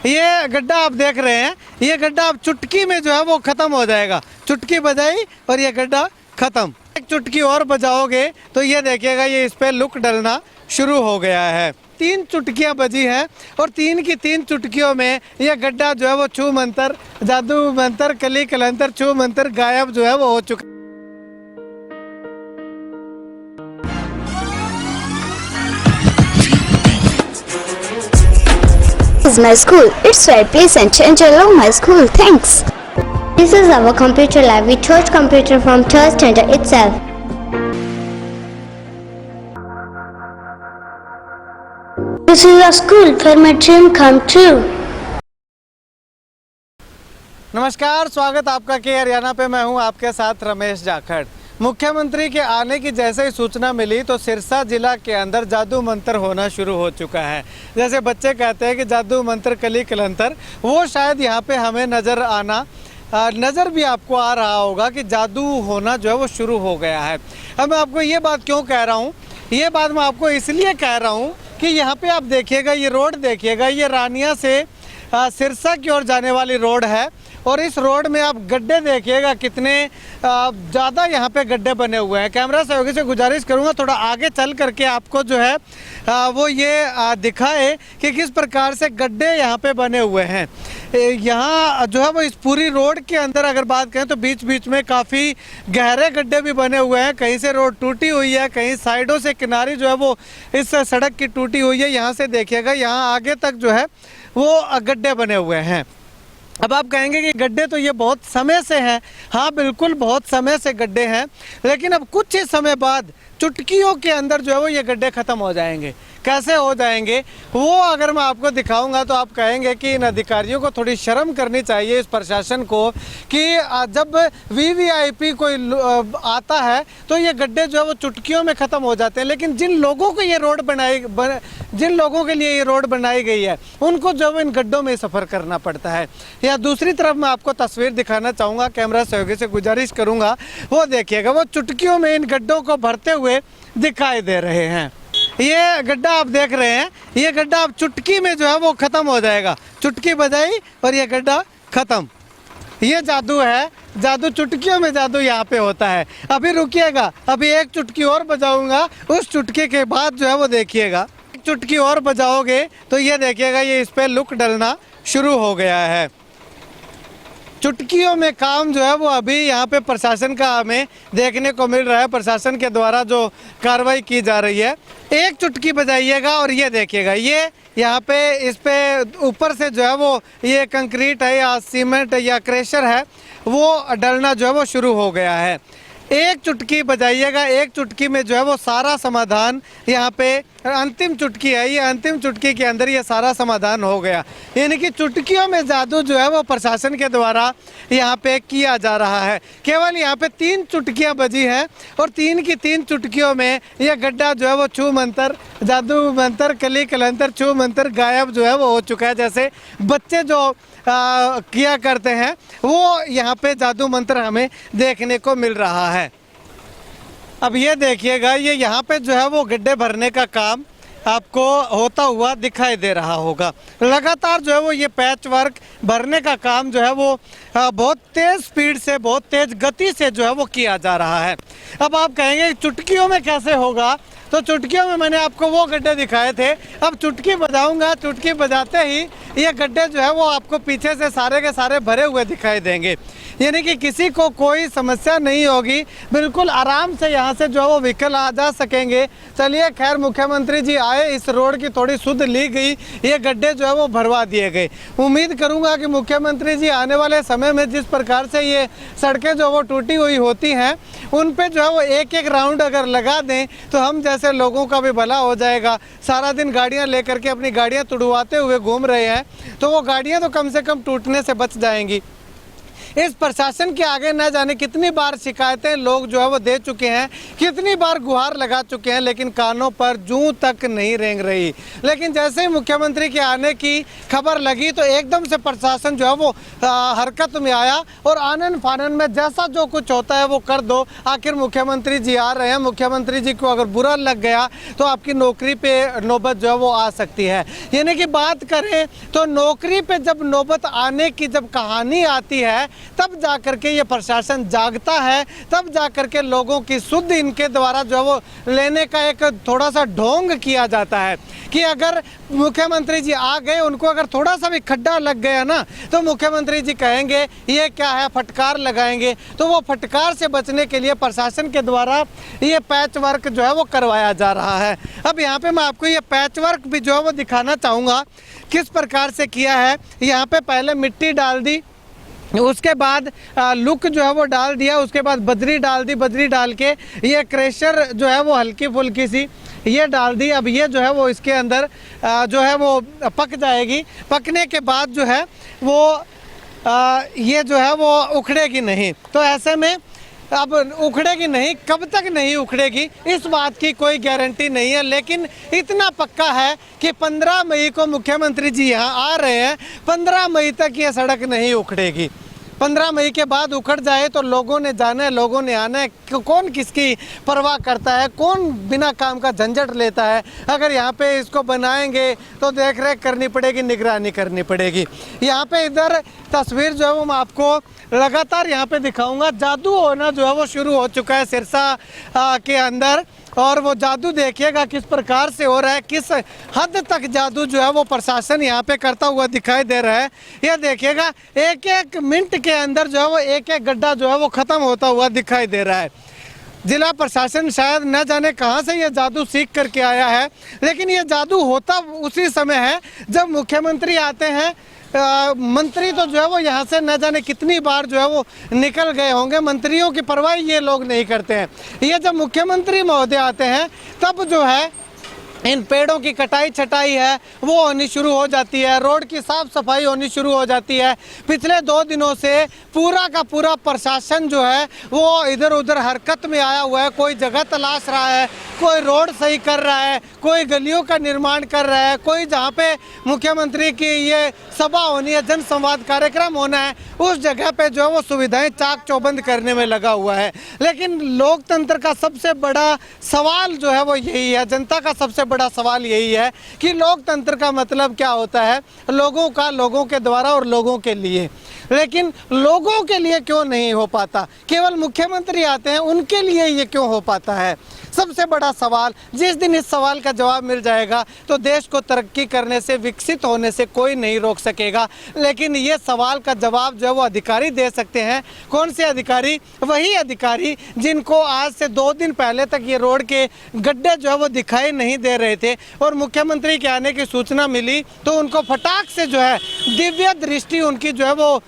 ये गड्ढा आप देख रहे हैं, ये गड्ढा अब चुटकी में जो है वो खत्म हो जाएगा। चुटकी बजाई और ये गड्ढा खत्म। एक चुटकी और बजाओगे तो ये देखिएगा, ये इस पे लुक डलना शुरू हो गया है। 3 चुटकियां बजी हैं और 3 की 3 चुटकियों में ये गड्ढा जो है वो छू मंतर, जादू मंतर, कली कलंतर, छू मंतर गायब जो है वो हो चुका। This is my school. It's very pleasant and I love my school. Thanks. This is our computer lab. We taught computer from third standard itself. This is a school where my dream come true. नमस्कार, स्वागत आपका के हरियाणा पे। मैं हूं आपके साथ रमेश जाखड़। मुख्यमंत्री के आने की जैसे ही सूचना मिली तो सिरसा जिला के अंदर जादू मंत्र होना शुरू हो चुका है। जैसे बच्चे कहते हैं कि जादू मंत्र कली कलंतर, वो शायद यहाँ पे हमें नज़र भी आपको आ रहा होगा कि जादू होना जो है वो शुरू हो गया है। अब मैं आपको ये बात क्यों कह रहा हूँ, ये बात मैं आपको इसलिए कह रहा हूँ कि यहाँ पे आप देखिएगा, ये रोड देखिएगा, ये रानिया से सिरसा की ओर जाने वाली रोड है और इस रोड में आप गड्ढे देखिएगा, कितने ज़्यादा यहाँ पे गड्ढे बने हुए हैं। कैमरा सहयोगी से गुजारिश करूँगा थोड़ा आगे चल करके आपको जो है वो ये दिखाए कि किस प्रकार से गड्ढे यहाँ पे बने हुए हैं। यहाँ जो है वो इस पूरी रोड के अंदर अगर बात करें तो बीच बीच में काफ़ी गहरे गड्ढे भी बने हुए हैं। कहीं से रोड टूटी हुई है, कहीं साइडों से किनारी जो है वो इस सड़क की टूटी हुई है। यहाँ से देखिएगा, यहाँ आगे तक जो है वो गड्ढे बने हुए हैं। अब आप कहेंगे कि गड्ढे तो ये बहुत समय से हैं। हाँ बिल्कुल, बहुत समय से गड्ढे हैं, लेकिन अब कुछ ही समय बाद चुटकियों के अंदर जो है वो ये गड्ढे ख़त्म हो जाएंगे। कैसे हो जाएंगे वो अगर मैं आपको दिखाऊंगा तो आप कहेंगे कि इन अधिकारियों को थोड़ी शर्म करनी चाहिए, इस प्रशासन को, कि जब वीवीआईपी कोई आता है तो ये गड्ढे जो है वो चुटकियों में ख़त्म हो जाते हैं। लेकिन जिन लोगों को ये रोड जिन लोगों के लिए ये रोड बनाई गई है उनको जो है इन गड्ढों में सफ़र करना पड़ता है। या दूसरी तरफ मैं आपको तस्वीर दिखाना चाहूँगा, कैमरा सहयोगी से गुजारिश करूँगा, वो देखिएगा, वो चुटकियों में इन गड्ढों को भरते हुए दिखाई दे रहे हैं। ये गड्ढा आप देख रहे हैं, ये गड्ढा अब चुटकी में जो है वो ख़त्म हो जाएगा। चुटकी बजाई और ये गड्ढा ख़त्म। ये जादू है, जादू चुटकियों में जादू यहाँ पे होता है। अभी रुकिएगा, अभी एक चुटकी और बजाऊंगा, उस चुटकी के बाद जो है वो देखिएगा। एक चुटकी और बजाओगे तो ये देखिएगा, ये इस पे लुक डलना शुरू हो गया है। चुटकियों में काम जो है वो अभी यहाँ पे प्रशासन का हमें देखने को मिल रहा है। प्रशासन के द्वारा जो कार्रवाई की जा रही है, एक चुटकी बजाइएगा और ये देखिएगा, ये यहाँ पे इस पे ऊपर से जो है वो ये कंक्रीट है या सीमेंट या क्रेशर है, वो डलना जो है वो शुरू हो गया है। एक चुटकी बजाइएगा, एक चुटकी में जो है वो सारा समाधान, यहाँ पे अंतिम चुटकी है, ये अंतिम चुटकी के अंदर ये सारा समाधान हो गया। यानी कि चुटकियों में जादू जो है वो प्रशासन के द्वारा यहाँ पे किया जा रहा है। केवल यहाँ पे 3 चुटकियाँ बजी हैं और 3 की 3 चुटकियों में ये गड्ढा जो है वो छू मंतर, जादू मंतर, कली कलंतर, छू मंतर गायब जो है वो हो चुका है। जैसे बच्चे जो किया करते हैं वो यहाँ पे जादू मंत्र हमें देखने को मिल रहा है। अब ये देखिएगा, ये यहाँ पे जो है वो गड्ढे भरने का काम आपको होता हुआ दिखाई दे रहा होगा। लगातार जो है वो ये पैच वर्क भरने का काम जो है वो बहुत तेज़ स्पीड से, बहुत तेज़ गति से जो है वो किया जा रहा है। अब आप कहेंगे चुटकियों में कैसे होगा, तो चुटकियों में मैंने आपको वो गड्ढे दिखाए थे। अब चुटकी बजाऊंगा, चुटकी बजाते ही ये गड्ढे जो है वो आपको पीछे से सारे के सारे भरे हुए दिखाई देंगे। यानी कि किसी को कोई समस्या नहीं होगी, बिल्कुल आराम से यहाँ से जो है वो व्हीकल आ जा सकेंगे। चलिए खैर, मुख्यमंत्री जी आए, इस रोड की थोड़ी सुध ली गई, ये गड्ढे जो है वो भरवा दिए गए। उम्मीद करूँगा कि मुख्यमंत्री जी आने वाले समय में जिस प्रकार से ये सड़कें जो वो टूटी हुई होती हैं उन पर जो है वो एक एक राउंड अगर लगा दें तो हम जैसे लोगों का भी भला हो जाएगा। सारा दिन गाड़ियाँ लेकर के अपनी गाड़ियाँ तुड़वाते हुए घूम रहे हैं तो वो गाड़ियाँ तो कम से कम टूटने से बच जाएंगी। इस प्रशासन के आगे न जाने कितनी बार शिकायतें लोग जो है वो दे चुके हैं, कितनी बार गुहार लगा चुके हैं, लेकिन कानों पर जूं तक नहीं रेंग रही। लेकिन जैसे ही मुख्यमंत्री के आने की खबर लगी तो एकदम से प्रशासन जो है वो हरकत में आया और आनन फानन में जैसा जो कुछ होता है वो कर दो। आखिर मुख्यमंत्री जी आ रहे हैं, मुख्यमंत्री जी को अगर बुरा लग गया तो आपकी नौकरी पे नौबत जो है वो आ सकती है। यानी कि बात करें तो नौकरी पे जब नौबत आने की जब कहानी आती है तब जा कर के ये प्रशासन जागता है, तब जा कर के लोगों की सुध इनके द्वारा जो है वो लेने का एक थोड़ा सा ढोंग किया जाता है कि अगर मुख्यमंत्री जी आ गए, उनको अगर थोड़ा सा भी खड्डा लग गया ना तो मुख्यमंत्री जी कहेंगे ये क्या है, फटकार लगाएंगे। तो वो फटकार से बचने के लिए प्रशासन के द्वारा ये पैच वर्क जो है वो करवाया जा रहा है। अब यहाँ पे मैं आपको ये पैच वर्क भी जो है वो दिखाना चाहूँगा किस प्रकार से किया है। यहाँ पे पहले मिट्टी डाल दी, उसके बाद लुक जो है वो डाल दिया, उसके बाद बजरी डाल दी, बजरी डाल के ये क्रेशर जो है वो हल्की फुल्की सी ये डाल दी। अब ये जो है वो इसके अंदर जो है वो पक जाएगी। पकने के बाद जो है वो ये जो है वो उखड़ेगी नहीं। तो ऐसे में अब उखड़ेगी नहीं, कब तक नहीं उखड़ेगी इस बात की कोई गारंटी नहीं है, लेकिन इतना पक्का है कि 15 मई को मुख्यमंत्री जी यहाँ आ रहे हैं, 15 मई तक ये सड़क नहीं उखड़ेगी। 15 मई के बाद उखड़ जाए तो लोगों ने जाना है, लोगों ने आना है, कौन किसकी परवाह करता है, कौन बिना काम का झंझट लेता है। अगर यहाँ पे इसको बनाएंगे तो देख रेख करनी पड़ेगी, निगरानी करनी पड़ेगी। यहाँ पे इधर तस्वीर जो है वो मैं आपको लगातार यहाँ पे दिखाऊंगा। जादू होना जो है वो शुरू हो चुका है सिरसा के अंदर, और वो जादू देखिएगा किस प्रकार से हो रहा है, किस हद तक जादू जो है वो प्रशासन यहाँ पे करता हुआ दिखाई दे रहा है। ये देखिएगा एक एक मिनट के अंदर जो है वो एक एक गड्ढा जो है वो ख़त्म होता हुआ दिखाई दे रहा है। जिला प्रशासन शायद न जाने कहाँ से ये जादू सीख करके आया है, लेकिन ये जादू होता उसी समय है जब मुख्यमंत्री आते हैं। मंत्री तो जो है वो यहाँ से न जाने कितनी बार जो है वो निकल गए होंगे, मंत्रियों की परवाह ये लोग नहीं करते हैं। ये जब मुख्यमंत्री महोदय आते हैं तब जो है इन पेड़ों की कटाई छटाई है वो होनी शुरू हो जाती है, रोड की साफ सफाई होनी शुरू हो जाती है। पिछले 2 दिनों से पूरा का पूरा प्रशासन जो है वो इधर उधर हरकत में आया हुआ है। कोई जगह तलाश रहा है, कोई रोड सही कर रहा है, कोई गलियों का निर्माण कर रहा है, कोई जहाँ पे मुख्यमंत्री की ये सभा होनी है, जन संवाद कार्यक्रम होना है, उस जगह पे जो है वो सुविधाएं चाक चौबंद करने में लगा हुआ है। लेकिन लोकतंत्र का सबसे बड़ा सवाल जो है वो यही है, जनता का सबसे बड़ा सवाल यही है कि लोकतंत्र का मतलब क्या होता है, लोगों का, लोगों के द्वारा और लोगों के लिए। लेकिन लोगों के लिए क्यों नहीं हो पाता, केवल मुख्यमंत्री आते हैं उनके लिए ये क्यों हो पाता है, सबसे बड़ा सवाल। जिस दिन इस सवाल का जवाब मिल जाएगा तो देश को तरक्की करने से, विकसित होने से कोई नहीं रोक सकेगा। लेकिन ये सवाल का जवाब जो है वो अधिकारी दे सकते हैं। कौन से अधिकारी? वही अधिकारी जिनको आज से 2 दिन पहले तक ये रोड के गड्ढे जो है वो दिखाई नहीं दे रहे थे और मुख्यमंत्री के आने की सूचना मिली तो उनको फटाक से जो है दिव्य दृष्टि उनकी जो है वो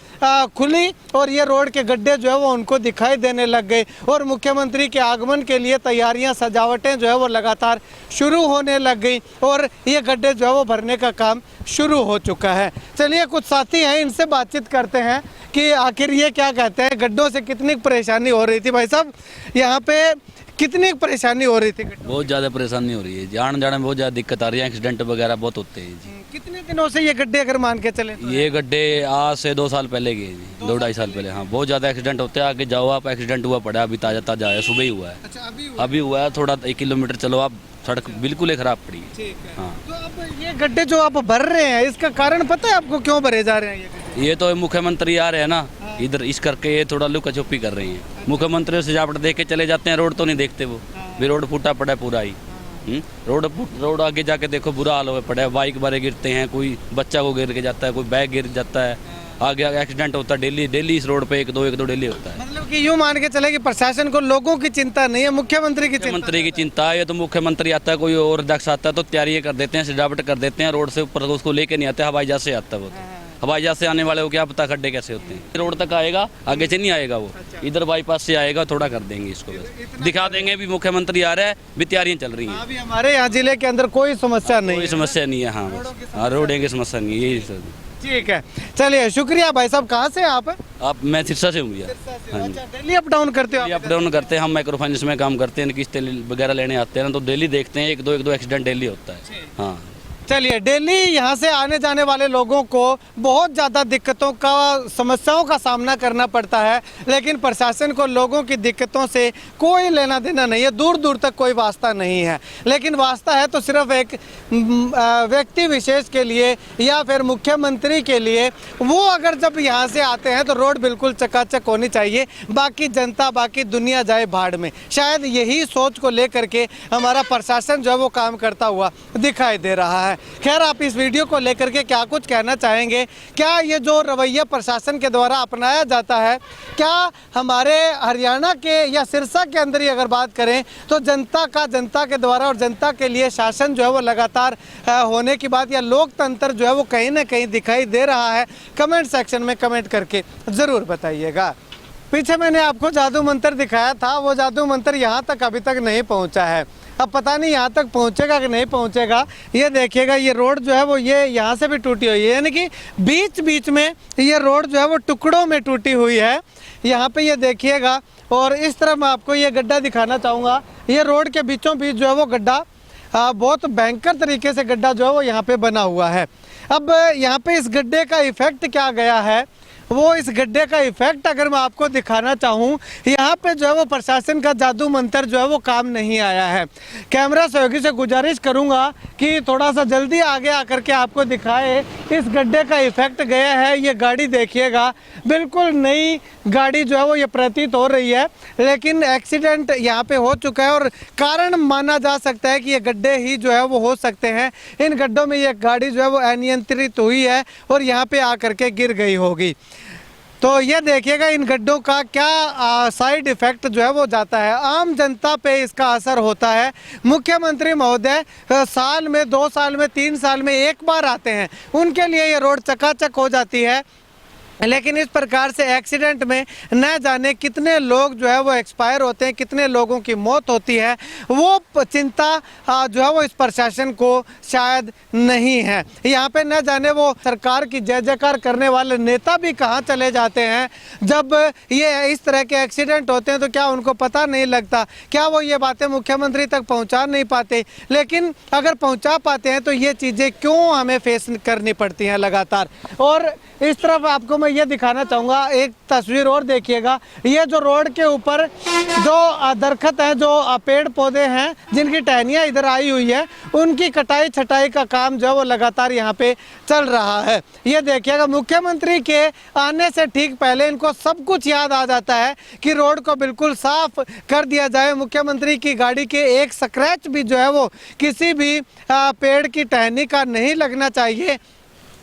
खुली और ये रोड के गड्ढे जो है वो उनको दिखाई देने लग गए और मुख्यमंत्री के आगमन के लिए तैयारियां, सजावटें जो है वो लगातार शुरू होने लग गई और ये गड्ढे जो है वो भरने का काम शुरू हो चुका है। चलिए कुछ साथी हैं, इनसे बातचीत करते हैं कि आखिर ये क्या कहते हैं, गड्ढों से कितनी परेशानी हो रही थी। भाई साहब, यहाँ पे कितनी परेशानी हो रही थी? बहुत ज़्यादा परेशानी हो रही है, आने जाने में बहुत ज़्यादा दिक्कत आ रही है, एक्सीडेंट वगैरह बहुत होते हैं जी। कितने दिनों से ये गड्ढे अगर मान के चले तो? ये गड्ढे आज से 2 साल पहले गए जी, 2-2.5 साल पहले। हाँ, बहुत ज़्यादा एक्सीडेंट होते हैं। आगे जाओ आप, एक्सीडेंट हुआ पड़ा, अभी ताज़ा ताज़ा है, सुबह ही हुआ है। अच्छा, अभी हुआ है, थोड़ा 1 किलोमीटर चलो आप, सड़क बिल्कुल ही खराब पड़ी है। ठीक है। हाँ, तो अब ये गड्ढे जो आप भर रहे हैं इसका कारण पता है आपको, क्यों भरे जा रहे हैं ये गड्ढे? ये तो मुख्यमंत्री आ रहे हैं ना इधर, इस करके ये थोड़ा लुका छुपी कर रही हैं। मुख्यमंत्री सजावट देख के चले जाते हैं, रोड तो नहीं देखते वो भी, रोड फूटा पड़ा है पूरा ही। रोड आगे जाके देखो बुरा हाल हुआ पड़ा है, बाइक बारे गिरते हैं, कोई बच्चा को गिर के जाता है, कोई बैग गिर जाता है, आगे एक्सीडेंट होता है डेली इस रोड पे 1-2 डेली होता है। मतलब कि यूं मान के चले कि प्रशासन को लोगों की चिंता नहीं है, मुख्यमंत्री की चिंता है। ये तो मुख्यमंत्री आता है, कोई और अध्यक्ष आता है तो तैयारी कर देते हैं, सजावट कर देते हैं, रोड से ऊपर उसको लेके नहीं आते, हवाई जहाज से आता है वो। हवाई जहाज से आने वाले को क्या पता खड्डे कैसे होते हैं। रोड तक आएगा, आगे से नहीं आएगा वो, इधर बाईपास से आएगा, थोड़ा कर देंगे इसको, बस दिखा देंगे भी मुख्यमंत्री आ रहा है, भी तैयारियां चल रही हैं। अभी हमारे यहाँ जिले के अंदर कोई समस्या नहीं, कोई समस्या नहीं है। हाँ, बस हाँ, रोड की समस्या नहीं है, यही ठीक है, चलिए शुक्रिया भाई साहब। कहाँ से हैं आप? आप मैं सिरसा से हूँ भैया। हाँ जी, अच्छा, डेली अप डाउन करते हो आप? अप डाउन करते हैं हम, माइक्रो फाइनेंस में काम करते हैं, किस्तें वगैरह लेने आते हैं ना, तो डेली देखते हैं एक दो एक्सीडेंट डेली होता है। हाँ चलिए, डेली यहाँ से आने जाने वाले लोगों को बहुत ज़्यादा दिक्कतों का, समस्याओं का सामना करना पड़ता है, लेकिन प्रशासन को लोगों की दिक्कतों से कोई लेना देना नहीं है, दूर दूर तक कोई वास्ता नहीं है। लेकिन वास्ता है तो सिर्फ एक व्यक्ति विशेष के लिए या फिर मुख्यमंत्री के लिए। वो अगर जब यहाँ से आते हैं तो रोड बिल्कुल चकाचक होनी चाहिए, बाकी जनता बाकी दुनिया जाए भाड़ में। शायद यही सोच को लेकर के हमारा प्रशासन जो है वो काम करता हुआ दिखाई दे रहा है। खैर, आप इस वीडियो को लेकर के क्या कुछ कहना चाहेंगे? क्या ये जो रवैया प्रशासन के द्वारा अपनाया जाता है, क्या हमारे हरियाणा के या सिरसा के अंदर ही अगर बात करें तो जनता के द्वारा और जनता के लिए शासन जो है वो लगातार होने की बात, या लोकतंत्र जो है वो कहीं ना कहीं दिखाई दे रहा है? कमेंट सेक्शन में कमेंट करके ज़रूर बताइएगा। पीछे मैंने आपको जादू मंत्र दिखाया था, वो जादू मंत्र यहाँ तक अभी तक नहीं पहुँचा है। अब पता नहीं यहाँ तक पहुँचेगा कि नहीं पहुँचेगा। ये देखिएगा, ये रोड जो है वो ये यहाँ से भी टूटी हुई है, यानी कि बीच बीच में ये रोड जो है वो टुकड़ों में टूटी हुई है। यहाँ पे ये देखिएगा, और इस तरह मैं आपको ये गड्ढा दिखाना चाहूँगा। ये रोड के बीचों बीच जो है वो गड्ढा, बहुत भयंकर तरीके से गड्ढा जो है वो यहाँ पे बना हुआ है। अब यहाँ पे इस गड्ढे का इफ़ेक्ट क्या गया है, वो इस गड्ढे का इफेक्ट अगर मैं आपको दिखाना चाहूँ, यहाँ पे जो है वो प्रशासन का जादू मंत्र जो है वो काम नहीं आया है। कैमरा सहयोगी से गुजारिश करूँगा कि थोड़ा सा जल्दी आगे आकर के आपको दिखाए। इस गड्ढे का इफेक्ट गया है। ये गाड़ी देखिएगा, बिल्कुल नई गाड़ी जो है वो ये प्रतीत हो रही है, लेकिन एक्सीडेंट यहाँ पे हो चुका है और कारण माना जा सकता है कि ये गड्ढे ही जो है वो हो सकते हैं। इन गड्ढों में ये गाड़ी जो है वो अनियंत्रित हुई है और यहाँ पे आकर के गिर गई होगी। तो ये देखिएगा, इन गड्ढों का क्या साइड इफ़ेक्ट जो है वो जाता है, आम जनता पे इसका असर होता है। मुख्यमंत्री महोदय साल में, 2 साल में, 3 साल में एक बार आते हैं, उनके लिए ये रोड चकाचक हो जाती है। लेकिन इस प्रकार से एक्सीडेंट में न जाने कितने लोग जो है वो एक्सपायर होते हैं, कितने लोगों की मौत होती है, वो चिंता जो है वो इस प्रशासन को शायद नहीं है। यहाँ पे न जाने वो सरकार की जय जयकार करने वाले नेता भी कहाँ चले जाते हैं। जब ये इस तरह के एक्सीडेंट होते हैं तो क्या उनको पता नहीं लगता? क्या वो ये बातें मुख्यमंत्री तक पहुँचा नहीं पाते? लेकिन अगर पहुँचा पाते हैं तो ये चीज़ें क्यों हमें फेस करनी पड़ती हैं लगातार? और इस तरफ आपको मैं ये दिखाना चाहूँगा, एक तस्वीर और देखिएगा। ये जो रोड के ऊपर जो दरख्त है, जो पेड़ पौधे हैं जिनकी टहनियाँ इधर आई हुई है, उनकी कटाई छटाई का काम जो है वो लगातार यहाँ पे चल रहा है। ये देखिएगा, मुख्यमंत्री के आने से ठीक पहले इनको सब कुछ याद आ जाता है कि रोड को बिल्कुल साफ कर दिया जाए। मुख्यमंत्री की गाड़ी के एक स्क्रैच भी जो है वो किसी भी पेड़ की टहनी का नहीं लगना चाहिए।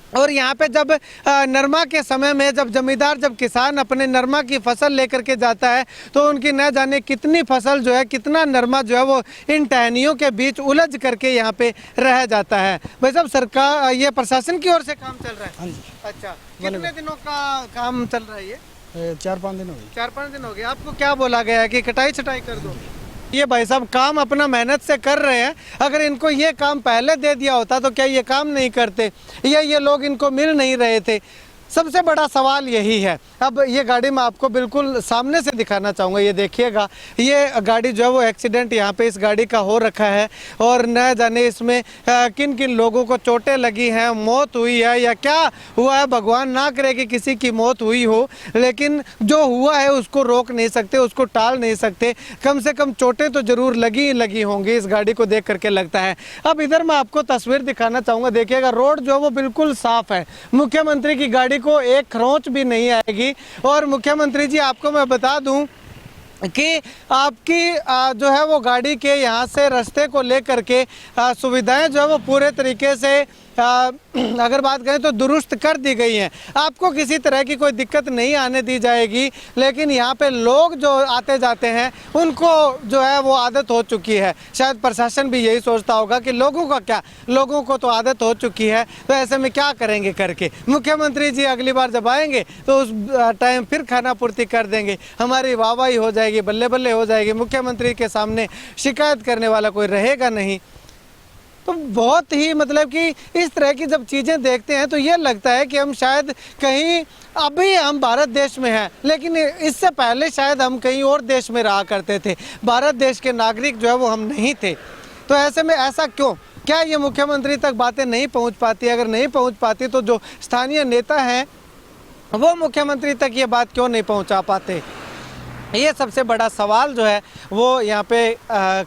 और यहाँ पे जब नरमा के समय में जब जमींदार, जब किसान अपने नरमा की फसल लेकर के जाता है तो उनकी न जाने कितनी फसल जो है, कितना नरमा जो है वो इन टहनियों के बीच उलझ करके यहाँ पे रह जाता है। भाई साहब, सरकार, ये प्रशासन की ओर से काम चल रहा है? हाँ जी। अच्छा, कितने दिनों का काम चल रहा है ये? 4-5 दिन हो गए। 4-5 दिन हो गए। आपको क्या बोला गया है कि कटाई छटाई कर दो? ये भाई साहब काम अपना मेहनत से कर रहे हैं। अगर इनको ये काम पहले दे दिया होता तो क्या ये काम नहीं करते, या ये लोग इनको मिल नहीं रहे थे? सबसे बड़ा सवाल यही है। अब ये गाड़ी मैं आपको बिल्कुल सामने से दिखाना चाहूँगा। ये देखिएगा, ये गाड़ी जो है वो एक्सीडेंट यहाँ पे इस गाड़ी का हो रखा है और न जाने इसमें किन किन लोगों को चोटें लगी हैं, मौत हुई है या क्या हुआ है। भगवान ना करे कि किसी की मौत हुई हो, लेकिन जो हुआ है उसको रोक नहीं सकते, उसको टाल नहीं सकते। कम से कम चोटें तो ज़रूर लगी होंगी, इस गाड़ी को देख करके लगता है। अब इधर मैं आपको तस्वीर दिखाना चाहूँगा। देखिएगा, रोड जो है वो बिल्कुल साफ़ है। मुख्यमंत्री की गाड़ी को एक खरोंच भी नहीं आएगी। और मुख्यमंत्री जी, आपको मैं बता दूं कि आपकी जो है वो गाड़ी के यहाँ से रास्ते को लेकर के सुविधाएं जो है वो पूरे तरीके से अगर बात करें तो दुरुस्त कर दी गई हैं। आपको किसी तरह की कोई दिक्कत नहीं आने दी जाएगी। लेकिन यहाँ पे लोग जो आते जाते हैं उनको जो है वो आदत हो चुकी है। शायद प्रशासन भी यही सोचता होगा कि लोगों का क्या, लोगों को तो आदत हो चुकी है, तो ऐसे में क्या करेंगे करके। मुख्यमंत्री जी अगली बार जब आएंगे तो उस टाइम फिर खाना पूर्ति कर देंगे, हमारी वाहवाही हो जाएगी, बल्ले बल्ले हो जाएगी। मुख्यमंत्री के सामने शिकायत करने वाला कोई रहेगा नहीं। तो बहुत ही मतलब कि इस तरह की जब चीज़ें देखते हैं तो ये लगता है कि हम शायद कहीं अभी हम भारत देश में हैं, लेकिन इससे पहले शायद हम कहीं और देश में रहा करते थे, भारत देश के नागरिक जो है वो हम नहीं थे। तो ऐसे में ऐसा क्यों? क्या ये मुख्यमंत्री तक बातें नहीं पहुंच पाती? अगर नहीं पहुंच पाती तो जो स्थानीय नेता हैं वो मुख्यमंत्री तक ये बात क्यों नहीं पहुंचा पाते? ये सबसे बड़ा सवाल जो है वो यहाँ पे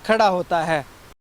खड़ा होता है।